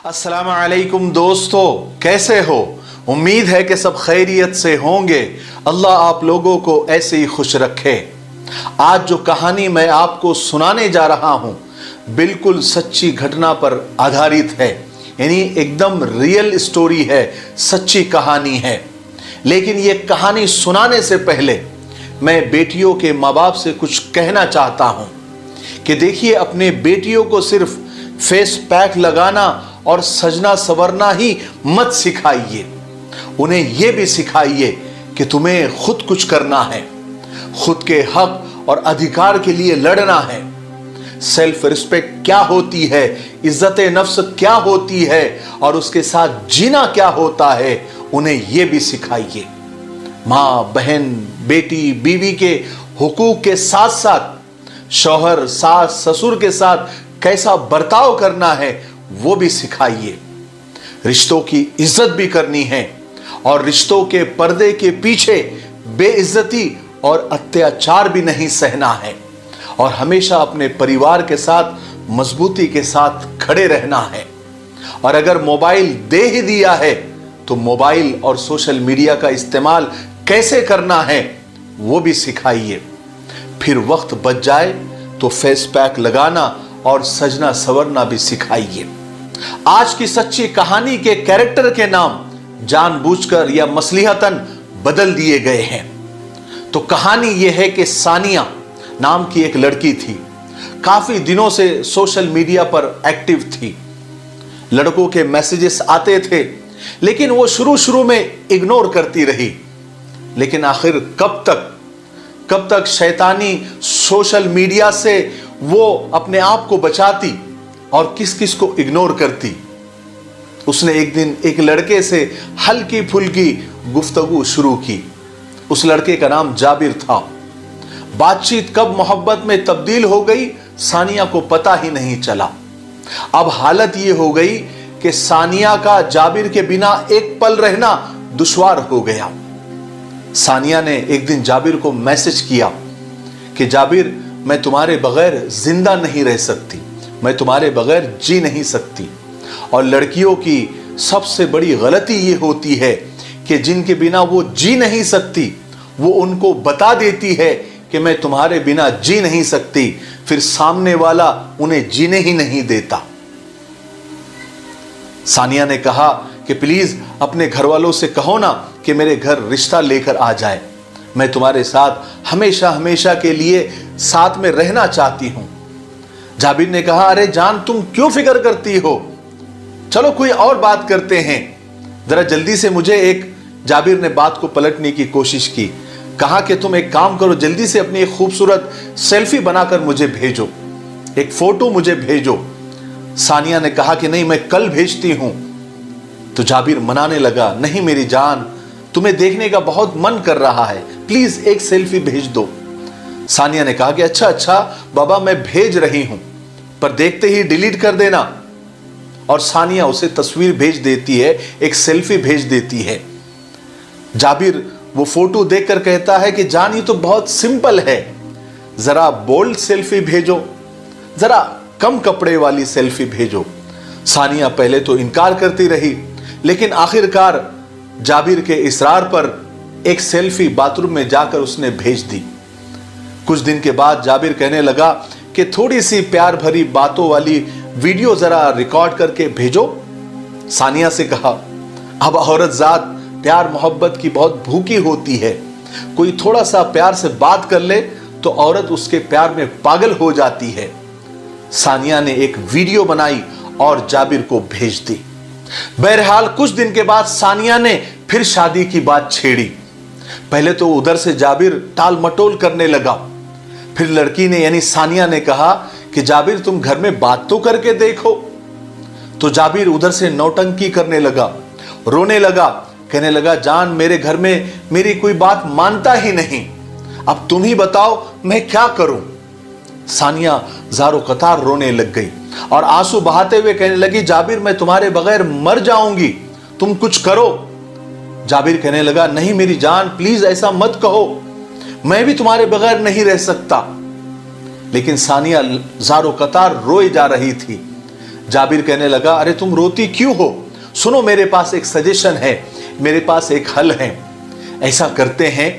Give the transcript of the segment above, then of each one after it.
अस्सलाम वालेकुम दोस्तों, कैसे हो? उम्मीद है कि सब खैरियत से होंगे। अल्लाह आप लोगों को ऐसे ही खुश रखे। आज जो कहानी मैं आपको सुनाने जा रहा हूँ बिल्कुल सच्ची घटना पर आधारित है, यानी एकदम रियल स्टोरी है, सच्ची कहानी है। लेकिन ये कहानी सुनाने से पहले मैं बेटियों के माँ बाप से कुछ कहना चाहता हूँ कि देखिए, अपने बेटियों को सिर्फ फेस पैक लगाना और सजना संवरना ही मत सिखाइए, उन्हें यह भी सिखाइए कि तुम्हें खुद कुछ करना है, खुद के हक और अधिकार के लिए लड़ना है। सेल्फ रिस्पेक्ट क्या होती है, इज्जत नफ्स क्या होती है और उसके साथ जीना क्या होता है, उन्हें यह भी सिखाइए। माँ, बहन, बेटी, बीवी के हुकूक के साथ साथ शौहर, सास, ससुर के साथ कैसा बर्ताव करना है वो भी सिखाइए। रिश्तों की इज्जत भी करनी है और रिश्तों के पर्दे के पीछे बेइज्जती और अत्याचार भी नहीं सहना है और हमेशा अपने परिवार के साथ मजबूती के साथ खड़े रहना है। और अगर मोबाइल दे ही दिया है तो मोबाइल और सोशल मीडिया का इस्तेमाल कैसे करना है वो भी सिखाइए। फिर वक्त बच जाए तो फेस पैक लगाना और सजना संवरना भी सिखाइए। आज की सच्ची कहानी के कैरेक्टर के नाम जानबूझकर या मसलिहतन बदल दिए गए हैं। तो कहानी यह है कि सानिया नाम की एक लड़की थी, काफी दिनों से सोशल मीडिया पर एक्टिव थी। लड़कों के मैसेजेस आते थे लेकिन वो शुरू में इग्नोर करती रही। लेकिन आखिर कब तक शैतानी सोशल मीडिया से वो अपने आप को बचाती और किस किस को इग्नोर करती। उसने एक दिन एक लड़के से हल्की फुल्की गुफ्तगू शुरू की। उस लड़के का नाम जाबिर था। बातचीत कब मोहब्बत में तब्दील हो गई सानिया को पता ही नहीं चला। अब हालत ये हो गई कि सानिया का जाबिर के बिना एक पल रहना दुश्वार हो गया। सानिया ने एक दिन जाबिर को मैसेज किया कि जाबिर, मैं तुम्हारे बगैर जिंदा नहीं रह सकती, मैं तुम्हारे बगैर जी नहीं सकती। और लड़कियों की सबसे बड़ी गलती ये होती है कि जिनके बिना वो जी नहीं सकती वो उनको बता देती है कि मैं तुम्हारे बिना जी नहीं सकती, फिर सामने वाला उन्हें जीने ही नहीं देता। सानिया ने कहा कि प्लीज अपने घर वालों से कहो ना कि मेरे घर रिश्ता लेकर आ जाए, मैं तुम्हारे साथ हमेशा हमेशा के लिए साथ में रहना चाहती हूं। जाबिर ने कहा, अरे जान, तुम क्यों फिक्र करती हो, चलो कोई और बात करते हैं, जरा जल्दी से मुझे एक। जाबिर ने बात को पलटने की कोशिश की, कहा कि तुम एक काम करो, जल्दी से अपनी एक खूबसूरत सेल्फी बनाकर मुझे भेजो, एक फोटो मुझे भेजो। सानिया ने कहा कि नहीं, मैं कल भेजती हूं। तो जाबिर मनाने लगा, नहीं मेरी जान, तुम्हें देखने का बहुत मन कर रहा है, प्लीज एक सेल्फी भेज दो। सानिया ने कहा कि अच्छा बाबा, मैं भेज रही हूं, पर देखते ही डिलीट कर देना। और सानिया उसे तस्वीर भेज देती है, एक सेल्फी भेज देती है। जाबिर वो फोटो देखकर कहता है कि जान, ये तो बहुत सिंपल है, जरा बोल्ड सेल्फी भेजो, जरा कम कपड़े वाली सेल्फी भेजो। सानिया पहले तो इनकार करती रही, लेकिन आखिरकार जाबिर के इसरार पर एक सेल्फी बाथरूम में जाकर उसने भेज दी। कुछ दिन के बाद जाबिर कहने लगा कि थोड़ी सी प्यार भरी बातों वाली वीडियो जरा रिकॉर्ड करके भेजो। सानिया से कहा, अब औरत जात प्यार मोहब्बत की बहुत भूखी होती है, कोई थोड़ा सा प्यार से बात कर ले तो औरत उसके प्यार में पागल हो जाती है। सानिया ने एक वीडियो बनाई और जाबिर को भेज दी। बहरहाल कुछ दिन के बाद सानिया ने फिर शादी की बात छेड़ी। पहले तो उधर से जाबिर टाल मटोल करने लगा, फिर लड़की ने यानी सानिया ने कहा कि जाबिर, तुम घर में बात तो करके देखो। तो जाबिर उधर से नौटंकी करने लगा, रोने लगा, कहने लगा, जान, मेरे घर में मेरी कोई बात मानता ही नहीं, अब तुम ही बताओ मैं क्या करूं। सानिया ज़ारो कतार रोने लग गई और आंसू बहाते हुए कहने लगी, जाबिर, मैं तुम्हारे बगैर मर जाऊंगी, तुम कुछ करो। जाबिर कहने लगा, नहीं मेरी जान, प्लीज ऐसा मत कहो, मैं भी तुम्हारे बगैर नहीं रह सकता। लेकिन सानिया ज़ारो कतार रोए जा रही थी। जाबिर कहने लगा, अरे तुम रोती क्यों हो? सुनो, मेरे पास एक सजेशन है, मेरे पास एक हल है। ऐसा करते हैं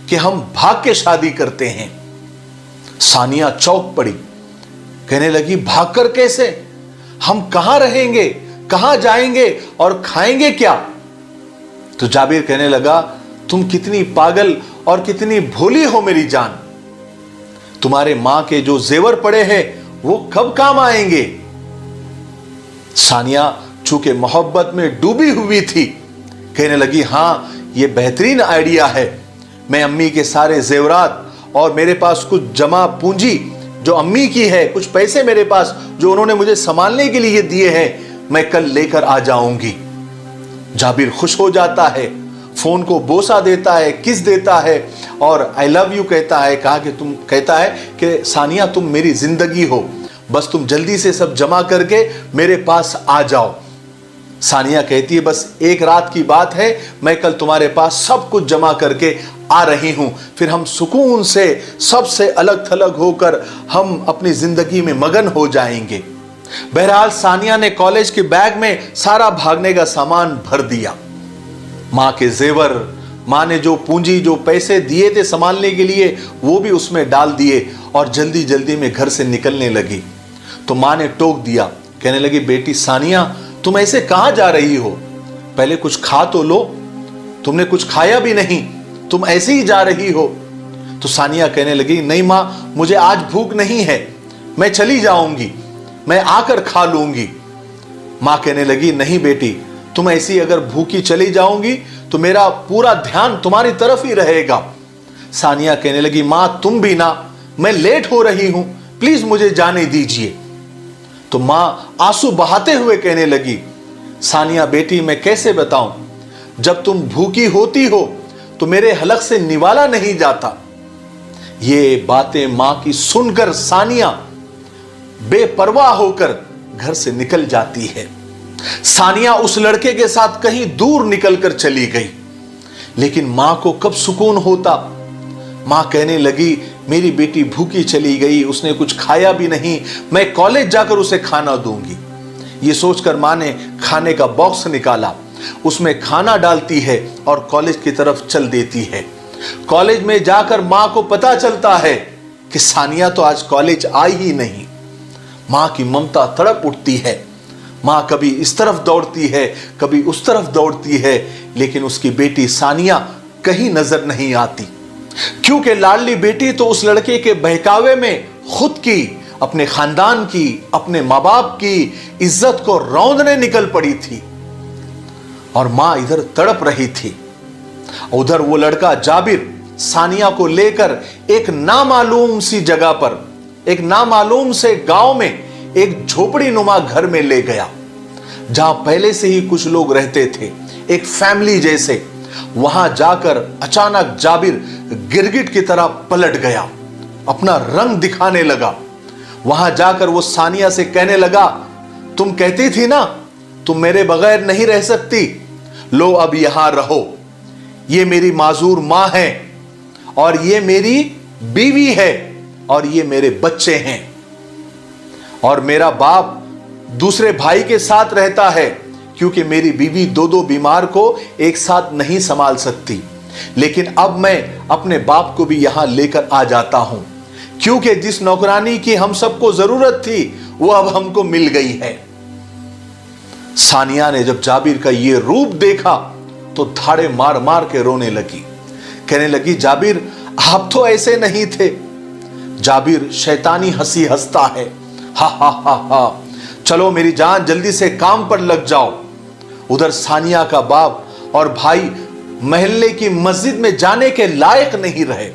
कि हम भाग के शादी करते हैं। सानिया चौंक पड़ी, कहने लगी, भागकर कैसे? हम कहां रहेंगे, कहां जाएंगे और खाएंगे क्या? तो जाबिर कहने लगा, तुम कितनी पागल और कितनी भोली हो मेरी जान। तुम्हारे मां के जो जेवर पड़े हैं वो कब काम आएंगे? सानिया चूंकि मोहब्बत में डूबी हुई थी, कहने लगी, हां ये बेहतरीन आइडिया है। मैं अम्मी के सारे जेवरात और मेरे पास कुछ जमा पूंजी जो अम्मी की है, कुछ पैसे मेरे पास जो उन्होंने मुझे संभालने के लिए दिए हैं, मैं कल लेकर आ जाऊंगी। जाबिर खुश हो जाता है, फोन को बोसा देता है, किस देता है और आई लव यू कहता है। कहता है कि सानिया तुम मेरी जिंदगी हो, बस तुम जल्दी से सब जमा करके मेरे पास आ जाओ। सानिया कहती है, बस एक रात की बात है, मैं कल तुम्हारे पास सब कुछ जमा करके आ रही हूं, फिर हम सुकून से सबसे अलग थलग होकर हम अपनी जिंदगी में मगन हो जाएंगे। बहरहाल सानिया ने कॉलेज के बैग में सारा भागने का सामान भर दिया। मां के जेवर, मां ने जो पूंजी जो पैसे दिए थे संभालने के लिए, वो भी उसमें डाल दिए और जल्दी जल्दी में घर से निकलने लगी। तो मां ने टोक दिया, कहने लगी, बेटी सानिया तुम ऐसे कहां जा रही हो? पहले कुछ खा तो लो, तुमने कुछ खाया भी नहीं, तुम ऐसे ही जा रही हो। तो सानिया कहने लगी, नहीं मां, मुझे आज भूख नहीं है, मैं चली जाऊंगी, मैं आकर खा लूंगी। मां कहने लगी, नहीं बेटी, तुम ऐसी अगर भूखी चली जाओगी तो मेरा पूरा ध्यान तुम्हारी तरफ ही रहेगा। सानिया कहने लगी, मां तुम भी ना, मैं लेट हो रही हूं, प्लीज मुझे जाने दीजिए। तो मां आंसू बहाते हुए कहने लगी, सानिया बेटी मैं कैसे बताऊं, जब तुम भूखी होती हो तो मेरे हलक से निवाला नहीं जाता। ये बातें मां की सुनकर सानिया बेपरवाह होकर घर से निकल जाती है। सानिया उस लड़के के साथ कहीं दूर निकलकर चली गई, लेकिन मां को कब सुकून होता। मां कहने लगी, मेरी बेटी भूखी चली गई, उसने कुछ खाया भी नहीं, मैं कॉलेज जाकर उसे खाना दूंगी। ये सोचकर मां ने खाने का बॉक्स निकाला, उसमें खाना डालती है और कॉलेज की तरफ चल देती है। कॉलेज में जाकर मां को पता चलता है कि सानिया तो आज कॉलेज आई ही नहीं। मां की ममता तड़प उठती है। मां कभी इस तरफ दौड़ती है, कभी उस तरफ दौड़ती है, लेकिन उसकी बेटी सानिया कहीं नजर नहीं आती, क्योंकि लाडली बेटी तो उस लड़के के बहकावे में खुद की, अपने खानदान की, अपने मां बाप की इज्जत को रौंदने निकल पड़ी थी और मां इधर तड़प रही थी। उधर वो लड़का जाबिर सानिया को लेकर एक नामालूम सी जगह पर, एक नामालूम से गांव में एक झोपड़ी नुमा घर में ले गया, जहां पहले से ही कुछ लोग रहते थे, एक फैमिली जैसे। वहां जाकर अचानक जाबिर गिरगिट की तरह पलट गया, अपना रंग दिखाने लगा। वहां जाकर वो सानिया से कहने लगा, तुम कहती थी ना तुम मेरे बगैर नहीं रह सकती, लो अब यहां रहो। ये मेरी माजूर मां है और ये मेरी बीवी है और ये मेरे बच्चे हैं, और मेरा बाप दूसरे भाई के साथ रहता है, क्योंकि मेरी बीवी दो बीमार को एक साथ नहीं संभाल सकती। लेकिन अब मैं अपने बाप को भी यहां लेकर आ जाता हूं, क्योंकि जिस नौकरानी की हम सबको जरूरत थी वो अब हमको मिल गई है। सानिया ने जब जाबिर का ये रूप देखा तो धाड़े मार मार के रोने लगी, कहने लगी, जाबिर आप तो ऐसे नहीं थे। जाबिर शैतानी हंसी हंसता है, हा हा हा हा, चलो मेरी जान जल्दी से काम पर लग जाओ। उधर सानिया का बाप और भाई महल्ले की मस्जिद में जाने के लायक नहीं रहे,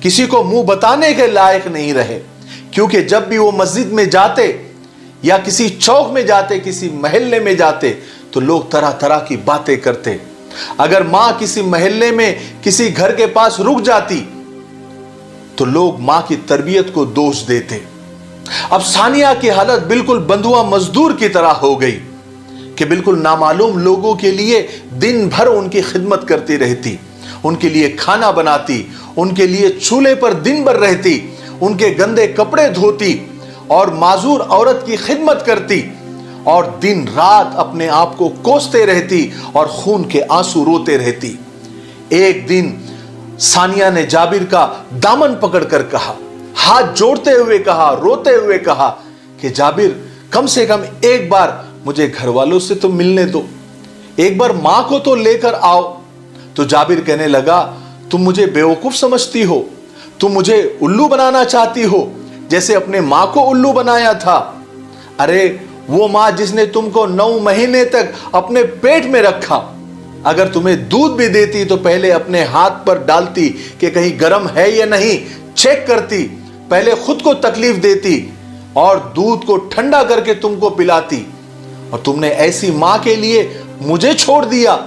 किसी को मुंह बताने के लायक नहीं रहे, क्योंकि जब भी वो मस्जिद में जाते या किसी चौक में जाते, किसी महल्ले में जाते, तो लोग तरह तरह की बातें करते। अगर मां किसी महल्ले में किसी घर के पास रुक जाती तो लोग मां की तरबियत को दोष देते। अब सानिया की हालत बिल्कुल बंधुआ मजदूर की तरह हो गई कि बिल्कुल नामालूम लोगों के लिए दिन भर उनकी खिदमत करती रहती, उनके लिए खाना बनाती, उनके लिए चूल्हे पर दिन भर रहती, उनके गंदे कपड़े धोती और माजूर औरत की खिदमत करती। اور दिन रात अपने आप को कोसते रहती और खून के आंसू रोते रहती। एक दिन सानिया ने जाबिर का दामन पकड़कर कहा, हाथ जोड़ते हुए कहा, रोते हुए कहा कि जाबिर कम से कम एक बार मुझे घर वालों से तो मिलने दो, एक बार मां को तो लेकर आओ। तो जाबिर कहने लगा, तुम मुझे बेवकूफ समझती हो, तुम मुझे उल्लू बनाना चाहती हो जैसे अपने मां को उल्लू बनाया था। अरे वो मां जिसने तुमको 9 महीने तक अपने पेट में रखा, अगर तुम्हें दूध भी देती तो पहले अपने हाथ पर डालती कि कहीं गर्म है या नहीं, चेक करती, पहले खुद को तकलीफ देती और दूध को ठंडा करके तुमको पिलाती। और तुमने ऐसी मां के लिए मुझे छोड़ दिया।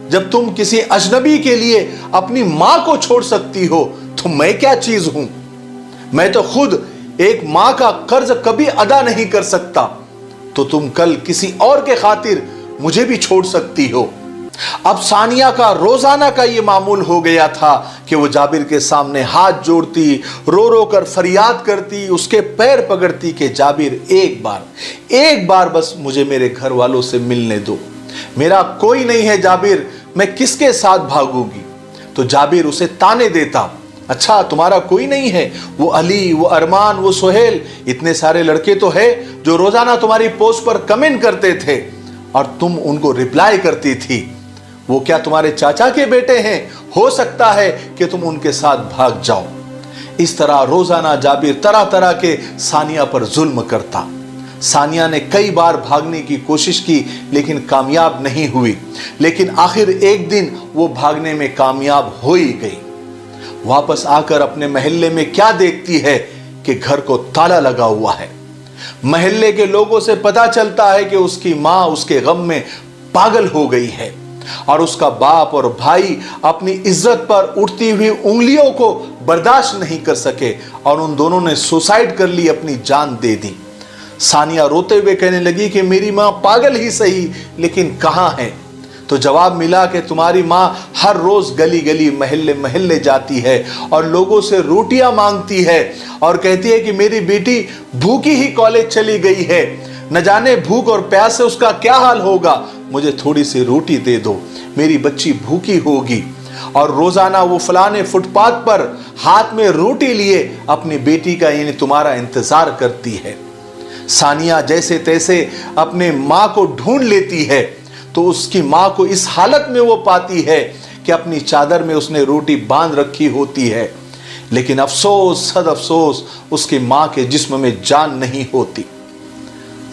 जब तुम किसी अजनबी के लिए अपनी मां को छोड़ सकती हो तो मैं क्या चीज हूं? मैं तो खुद एक मां का कर्ज कभी अदा नहीं कर सकता, तो तुम कल किसी और के खातिर मुझे भी छोड़ सकती हो। अब सानिया का रोजाना का ये मामूल हो गया था कि वो जाबिर के सामने हाथ जोड़ती, रो रो कर फरियाद करती, उसके पैर पकड़ती कि जाबिर एक बार बस मुझे मेरे घर वालों से मिलने दो, मेरा कोई नहीं है जाबिर, मैं किसके साथ भागूंगी? तो जाबिर उसे ताने देता, अच्छा तुम्हारा कोई नहीं है? वो अली, वो अरमान, वो सोहेल, इतने सारे लड़के तो है जो रोजाना तुम्हारी पोस्ट पर कमेंट करते थे और तुम उनको रिप्लाई करती थी। वो क्या तुम्हारे चाचा के बेटे हैं? हो सकता है कि तुम उनके साथ भाग जाओ। इस तरह रोजाना जाबिर तरह तरह के सानिया पर जुल्म करता। सानिया ने कई बार भागने की कोशिश की लेकिन कामयाब नहीं हुई, लेकिन आखिर एक दिन वो भागने में कामयाब हो ही गई। वापस आकर अपने महल्ले में क्या देखती है कि घर को ताला लगा हुआ है। महल्ले के लोगों से पता चलता है कि उसकी मां उसके गम में पागल हो गई है और उसका बाप और भाई अपनी इज्जत पर उठती हुई उंगलियों को बर्दाश्त नहीं कर सके और उन दोनों ने सुसाइड कर ली, अपनी जान दे दी। सानिया रोते हुए कहने लगी कि मेरी मां पागल ही सही, लेकिन कहां है? तो जवाब मिला कि तुम्हारी मां हर रोज गली गली महल्ले महल्ले जाती है और लोगों से रोटियां मांगती है और कहती है कि मेरी बेटी भूखी ही कॉलेज चली गई है, न जाने भूख और प्यास से उसका क्या हाल होगा, मुझे थोड़ी सी रोटी दे दो, मेरी बच्ची भूखी होगी। और रोजाना वो फलाने फुटपाथ पर हाथ में रोटी लिए अपनी बेटी का यानी तुम्हारा इंतजार करती है। सानिया जैसे तैसे अपने मां को ढूंढ लेती है तो उसकी मां को इस हालत में वो पाती है कि अपनी चादर में उसने रोटी बांध रखी होती है, लेकिन अफसोस सद अफसोस उसकी मां के जिस्म में जान नहीं होती।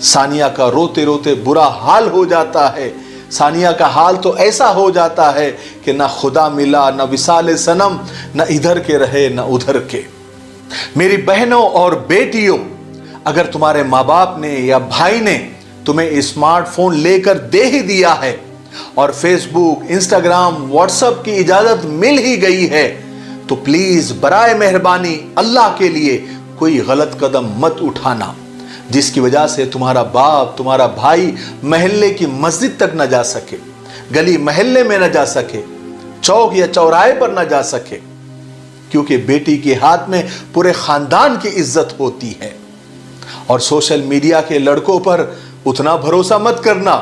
सानिया का रोते रोते बुरा हाल हो जाता है। सानिया का हाल तो ऐसा हो जाता है कि ना खुदा मिला, ना विसाले सनम, ना इधर के रहे ना उधर के। मेरी बहनों और बेटियों, अगर तुम्हारे माँ बाप ने या भाई ने तुम्हें स्मार्टफोन लेकर दे ही दिया है और फेसबुक, इंस्टाग्राम, व्हाट्सएप की इजाजत मिल ही गई है तो प्लीज बराए मेहरबानी अल्लाह के लिए कोई गलत कदम मत उठाना जिसकी वजह से तुम्हारा बाप, तुम्हारा भाई महल्ले की मस्जिद तक न जा सके, गली महल्ले में न जा सके, चौक या चौराहे पर न जा सके, क्योंकि बेटी के हाथ में पूरे खानदान की इज्जत होती है। और सोशल मीडिया के लड़कों पर उतना भरोसा मत करना।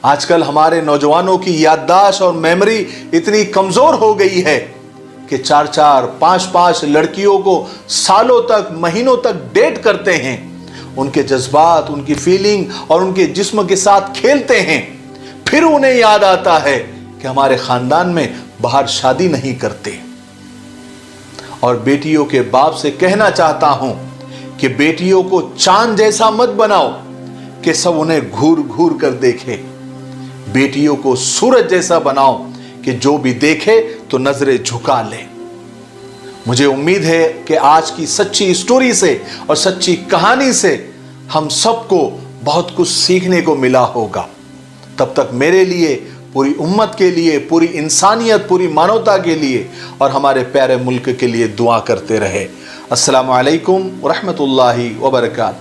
आजकल हमारे नौजवानों की याददाश्त और मेमोरी इतनी कमजोर हो गई है कि 4-4, 5-5 लड़कियों को सालों तक, महीनों तक डेट करते हैं, उनके जज्बात, उनकी फीलिंग और उनके जिस्म के साथ खेलते हैं। फिर उन्हें याद आता है कि हमारे खानदान में बाहर शादी नहीं करते। और बेटियों के बाप से कहना चाहता हूं कि बेटियों को चांद जैसा मत बनाओ कि सब उन्हें घूर घूर कर देखे। बेटियों को सूरज जैसा बनाओ कि जो भी देखे तो नजरें झुका ले। मुझे उम्मीद है कि आज की सच्ची स्टोरी से और सच्ची कहानी से हम सबको बहुत कुछ सीखने को मिला होगा। तब तक मेरे लिए, पूरी उम्मत के लिए, पूरी इंसानियत, पूरी मानवता के लिए और हमारे प्यारे मुल्क के लिए दुआ करते रहे। अस्सलामु अलैकुम व रहमतुल्लाहि व बरकातहू।